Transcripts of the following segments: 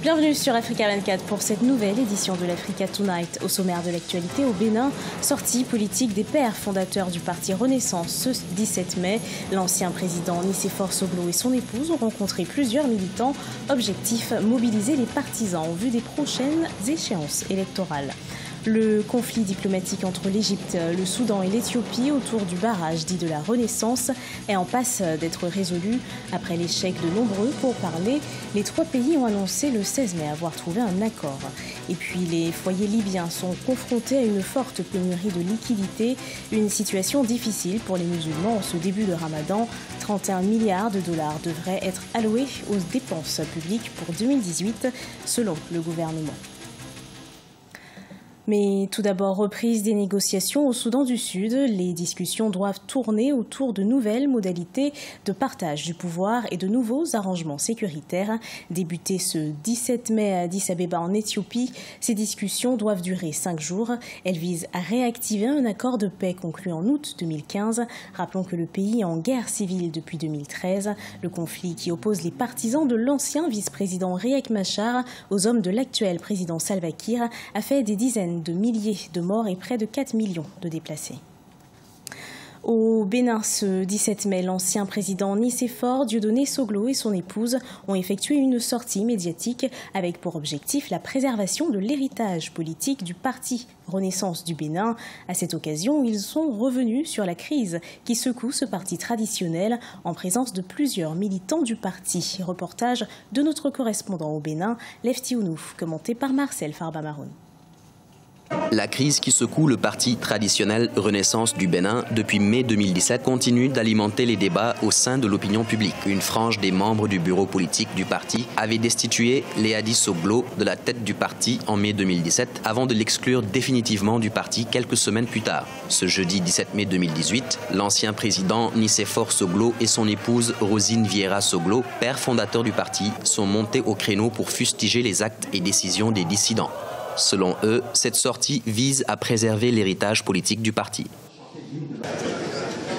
Bienvenue sur Africa 24 pour cette nouvelle édition de l'Africa Tonight. Au sommaire de l'actualité au Bénin, sortie politique des pères fondateurs du parti Renaissance ce 17 mai. L'ancien président Nicéphore Soglo et son épouse ont rencontré plusieurs militants. Objectif, mobiliser les partisans en vue des prochaines échéances électorales. Le conflit diplomatique entre l'Égypte, le Soudan et l'Éthiopie autour du barrage dit de la Renaissance est en passe d'être résolu. Après l'échec de nombreux pourparlers, les trois pays ont annoncé le 16 mai avoir trouvé un accord. Et puis les foyers libyens sont confrontés à une forte pénurie de liquidités, une situation difficile pour les musulmans en ce début de Ramadan. 31 milliards de dollars devraient être alloués aux dépenses publiques pour 2018 selon le gouvernement. Mais tout d'abord, reprise des négociations au Soudan du Sud. Les discussions doivent tourner autour de nouvelles modalités de partage du pouvoir et de nouveaux arrangements sécuritaires. Débutées ce 17 mai à Addis Abeba en Éthiopie, ces discussions doivent durer 5 jours. Elles visent à réactiver un accord de paix conclu en août 2015. Rappelons que le pays est en guerre civile depuis 2013. Le conflit qui oppose les partisans de l'ancien vice-président Riek Machar aux hommes de l'actuel président Salva Kiir a fait des dizaines de milliers de morts et près de 4 millions de déplacés. Au Bénin, ce 17 mai, l'ancien président Nicéphore Dieudonné Soglo et son épouse ont effectué une sortie médiatique avec pour objectif la préservation de l'héritage politique du parti Renaissance du Bénin. À cette occasion, ils sont revenus sur la crise qui secoue ce parti traditionnel en présence de plusieurs militants du parti. Reportage de notre correspondant au Bénin, Lefti Ounouf, commenté par Marcel Farba-Maroun. La crise qui secoue le parti traditionnel Renaissance du Bénin depuis mai 2017 continue d'alimenter les débats au sein de l'opinion publique. Une frange des membres du bureau politique du parti avait destitué Léadi Soglo de la tête du parti en mai 2017 avant de l'exclure définitivement du parti quelques semaines plus tard. Ce jeudi 17 mai 2018, l'ancien président Nicéphore Soglo et son épouse Rosine Vieira Soglo, père fondateur du parti, sont montés au créneau pour fustiger les actes et décisions des dissidents. Selon eux, cette sortie vise à préserver l'héritage politique du parti.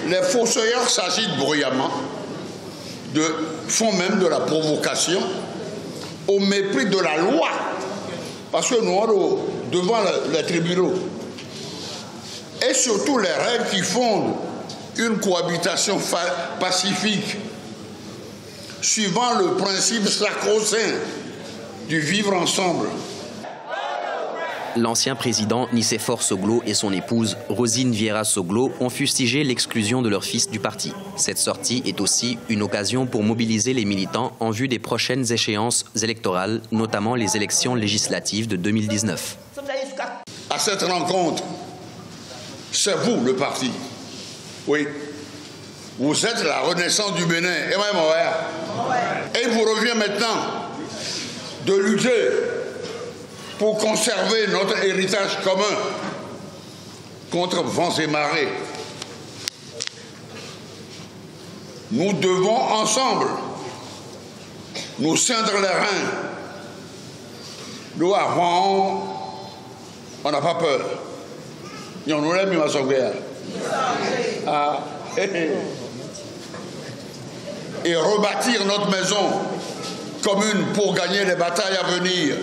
Les fossoyeurs s'agitent bruyamment, font même de la provocation au mépris de la loi. Parce que nous sommes devant les tribunaux. Et surtout les règles qui fondent une cohabitation pacifique, suivant le principe sacro-saint du vivre ensemble. L'ancien président Nicéphore Soglo et son épouse Rosine Vieira Soglo ont fustigé l'exclusion de leur fils du parti. Cette sortie est aussi une occasion pour mobiliser les militants en vue des prochaines échéances électorales, notamment les élections législatives de 2019. À cette rencontre, c'est vous le parti. Oui. Vous êtes la Renaissance du Bénin. Et il vous revient maintenant de lutter pour conserver notre héritage commun contre vents et marées. Nous devons ensemble nous ceindre les reins. Nous avons, on n'a pas peur. Nous l'aime, ma sauvegarde. Et rebâtir notre maison commune pour gagner les batailles à venir.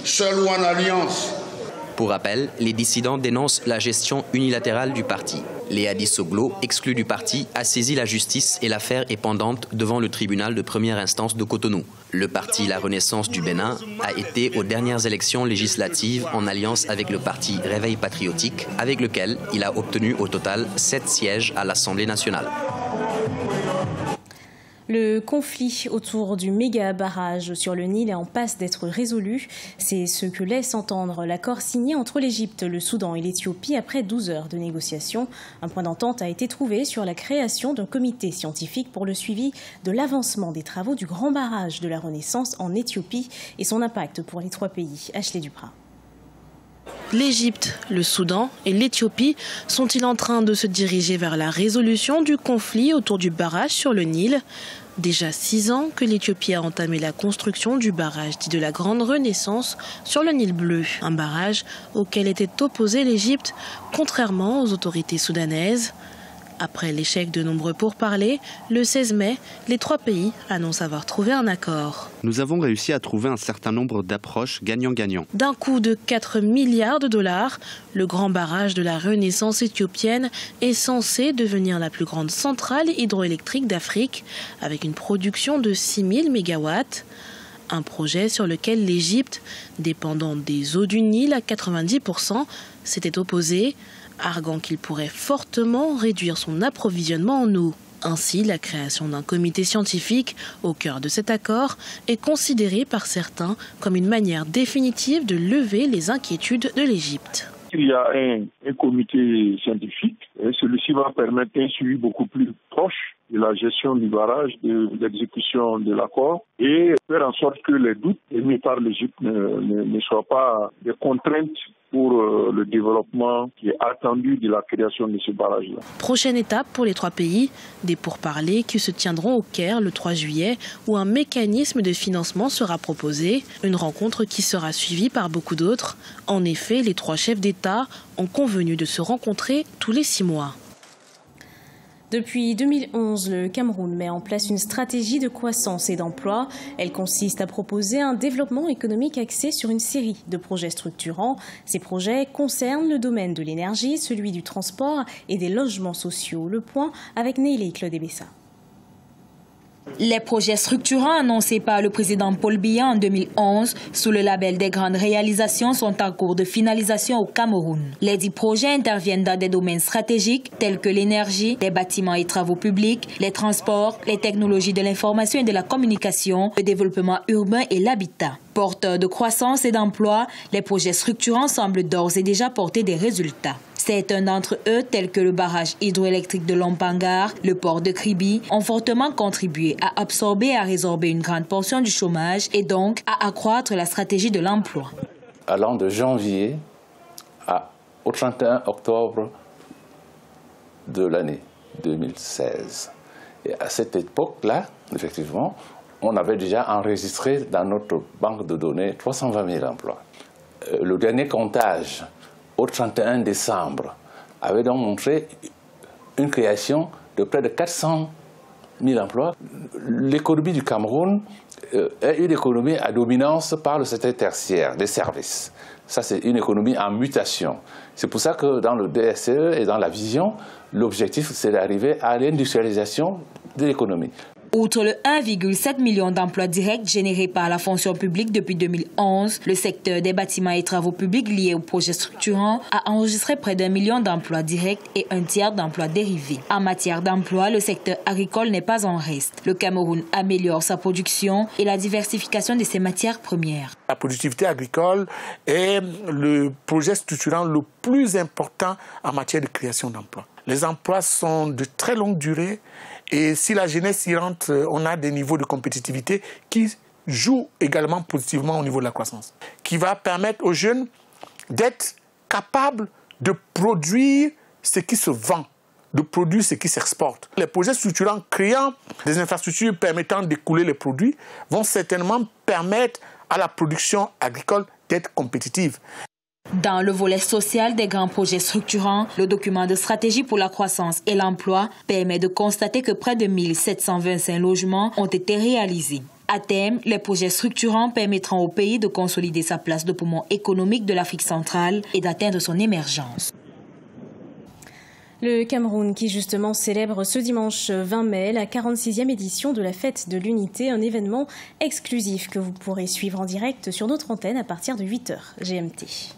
Seul ou en alliance. Pour rappel, les dissidents dénoncent la gestion unilatérale du parti. Léadi Soglo, exclu du parti, a saisi la justice et l'affaire est pendante devant le tribunal de première instance de Cotonou. Le parti La Renaissance du Bénin a été aux dernières élections législatives en alliance avec le parti Réveil Patriotique, avec lequel il a obtenu au total 7 sièges à l'Assemblée nationale. Le conflit autour du méga-barrage sur le Nil est en passe d'être résolu. C'est ce que laisse entendre l'accord signé entre l'Égypte, le Soudan et l'Éthiopie après 12 heures de négociations. Un point d'entente a été trouvé sur la création d'un comité scientifique pour le suivi de l'avancement des travaux du grand barrage de la Renaissance en Éthiopie et son impact pour les trois pays. Ashley Duprat. L'Égypte, le Soudan et l'Éthiopie sont-ils en train de se diriger vers la résolution du conflit autour du barrage sur le Nil ? Déjà 6 ans que l'Éthiopie a entamé la construction du barrage dit de la Grande Renaissance sur le Nil bleu. Un barrage auquel était opposée l'Égypte, contrairement aux autorités soudanaises. Après l'échec de nombreux pourparlers, le 16 mai, les trois pays annoncent avoir trouvé un accord. Nous avons réussi à trouver un certain nombre d'approches gagnant-gagnant. D'un coût de 4 milliards de dollars, le grand barrage de la Renaissance éthiopienne est censé devenir la plus grande centrale hydroélectrique d'Afrique, avec une production de 6000 mégawatts. Un projet sur lequel l'Égypte, dépendante des eaux du Nil à 90%, s'était opposée, arguant qu'il pourrait fortement réduire son approvisionnement en eau. Ainsi, la création d'un comité scientifique au cœur de cet accord est considérée par certains comme une manière définitive de lever les inquiétudes de l'Égypte. Il y a un comité scientifique et celui-ci va permettre un suivi beaucoup plus proche de la gestion du barrage, de l'exécution de l'accord et faire en sorte que les doutes émis par l'Égypte ne soient pas des contraintes pour le développement qui est attendu de la création de ce barrage-là. Prochaine étape pour les trois pays, des pourparlers qui se tiendront au Caire le 3 juillet où un mécanisme de financement sera proposé, une rencontre qui sera suivie par beaucoup d'autres. En effet, les trois chefs d'État ont convenu de se rencontrer tous les 6 mois. Depuis 2011, le Cameroun met en place une stratégie de croissance et d'emploi. Elle consiste à proposer un développement économique axé sur une série de projets structurants. Ces projets concernent le domaine de l'énergie, celui du transport et des logements sociaux. Le point avec Nelly Claude Bessa. Les projets structurants annoncés par le président Paul Biya en 2011 sous le label des grandes réalisations sont en cours de finalisation au Cameroun. Les 10 projets interviennent dans des domaines stratégiques tels que l'énergie, les bâtiments et travaux publics, les transports, les technologies de l'information et de la communication, le développement urbain et l'habitat. Porteurs de croissance et d'emploi, les projets structurants semblent d'ores et déjà porter des résultats. Certains d'entre eux, tels que le barrage hydroélectrique de Lompangar, le port de Kribi, ont fortement contribué à absorber et à résorber une grande portion du chômage et donc à accroître la stratégie de l'emploi. Allant de janvier au 31 octobre de l'année 2016. Et à cette époque-là, effectivement, on avait déjà enregistré dans notre banque de données 320 000 emplois. Le dernier comptage au 31 décembre, avait donc montré une création de près de 400 000 emplois. L'économie du Cameroun est une économie à dominance par le secteur tertiaire, des services. Ça, c'est une économie en mutation. C'est pour ça que dans le DSE et dans la vision, l'objectif, c'est d'arriver à l'industrialisation de l'économie. Outre le 1,7 million d'emplois directs générés par la fonction publique depuis 2011, le secteur des bâtiments et travaux publics liés aux projets structurants a enregistré près d'1 million d'emplois directs et un tiers d'emplois dérivés. En matière d'emploi, le secteur agricole n'est pas en reste. Le Cameroun améliore sa production et la diversification de ses matières premières. La productivité agricole est le projet structurant le plus important en matière de création d'emplois. Les emplois sont de très longue durée. Et si la jeunesse y rentre, on a des niveaux de compétitivité qui jouent également positivement au niveau de la croissance, qui va permettre aux jeunes d'être capables de produire ce qui se vend, de produire ce qui s'exporte. Les projets structurants créant des infrastructures permettant d'écouler les produits vont certainement permettre à la production agricole d'être compétitive. Dans le volet social des grands projets structurants, le document de stratégie pour la croissance et l'emploi permet de constater que près de 1725 logements ont été réalisés. À terme, les projets structurants permettront au pays de consolider sa place de poumon économique de l'Afrique centrale et d'atteindre son émergence. Le Cameroun qui justement célèbre ce dimanche 20 mai la 46e édition de la Fête de l'Unité, un événement exclusif que vous pourrez suivre en direct sur notre antenne à partir de 8h GMT.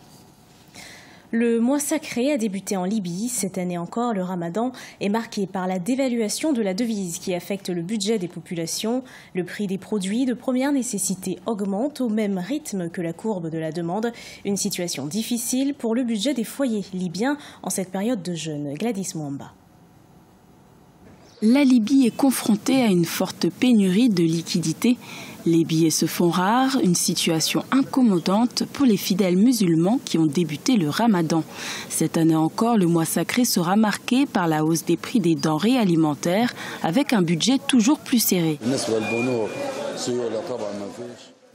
Le mois sacré a débuté en Libye. Cette année encore, le Ramadan est marqué par la dévaluation de la devise qui affecte le budget des populations. Le prix des produits de première nécessité augmente au même rythme que la courbe de la demande. Une situation difficile pour le budget des foyers libyens en cette période de jeûne. Gladys Mwamba. La Libye est confrontée à une forte pénurie de liquidités. Les billets se font rares, une situation incommodante pour les fidèles musulmans qui ont débuté le Ramadan. Cette année encore, le mois sacré sera marqué par la hausse des prix des denrées alimentaires avec un budget toujours plus serré.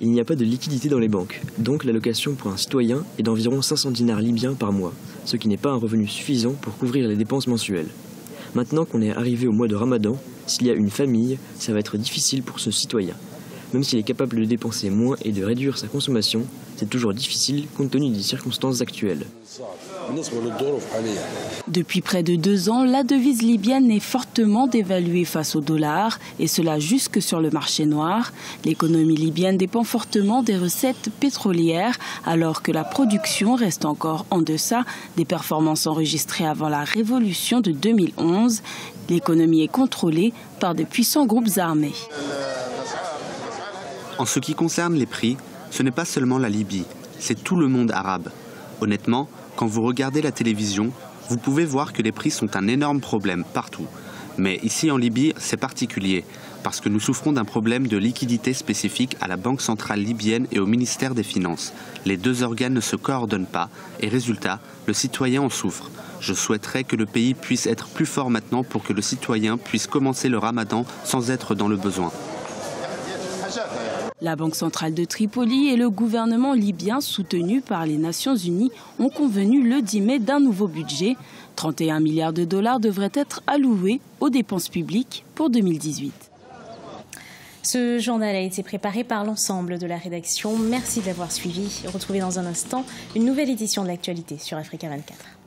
Il n'y a pas de liquidité dans les banques, donc l'allocation pour un citoyen est d'environ 500 dinars libyens par mois, ce qui n'est pas un revenu suffisant pour couvrir les dépenses mensuelles. Maintenant qu'on est arrivé au mois de Ramadan, s'il y a une famille, ça va être difficile pour ce citoyen. Même s'il est capable de dépenser moins et de réduire sa consommation, c'est toujours difficile compte tenu des circonstances actuelles. Depuis près de 2 ans, la devise libyenne est fortement dévaluée face au dollar, et cela jusque sur le marché noir. L'économie libyenne dépend fortement des recettes pétrolières, alors que la production reste encore en deçà des performances enregistrées avant la révolution de 2011. L'économie est contrôlée par de puissants groupes armés. En ce qui concerne les prix, ce n'est pas seulement la Libye, c'est tout le monde arabe. Honnêtement, quand vous regardez la télévision, vous pouvez voir que les prix sont un énorme problème partout. Mais ici en Libye, c'est particulier, parce que nous souffrons d'un problème de liquidité spécifique à la Banque centrale libyenne et au ministère des Finances. Les deux organes ne se coordonnent pas, et résultat, le citoyen en souffre. Je souhaiterais que le pays puisse être plus fort maintenant pour que le citoyen puisse commencer le ramadan sans être dans le besoin. La Banque centrale de Tripoli et le gouvernement libyen, soutenu par les Nations Unies, ont convenu le 10 mai d'un nouveau budget. 31 milliards de dollars devraient être alloués aux dépenses publiques pour 2018. Ce journal a été préparé par l'ensemble de la rédaction. Merci de l'avoir suivi. Retrouvez dans un instant une nouvelle édition de l'actualité sur Africa 24.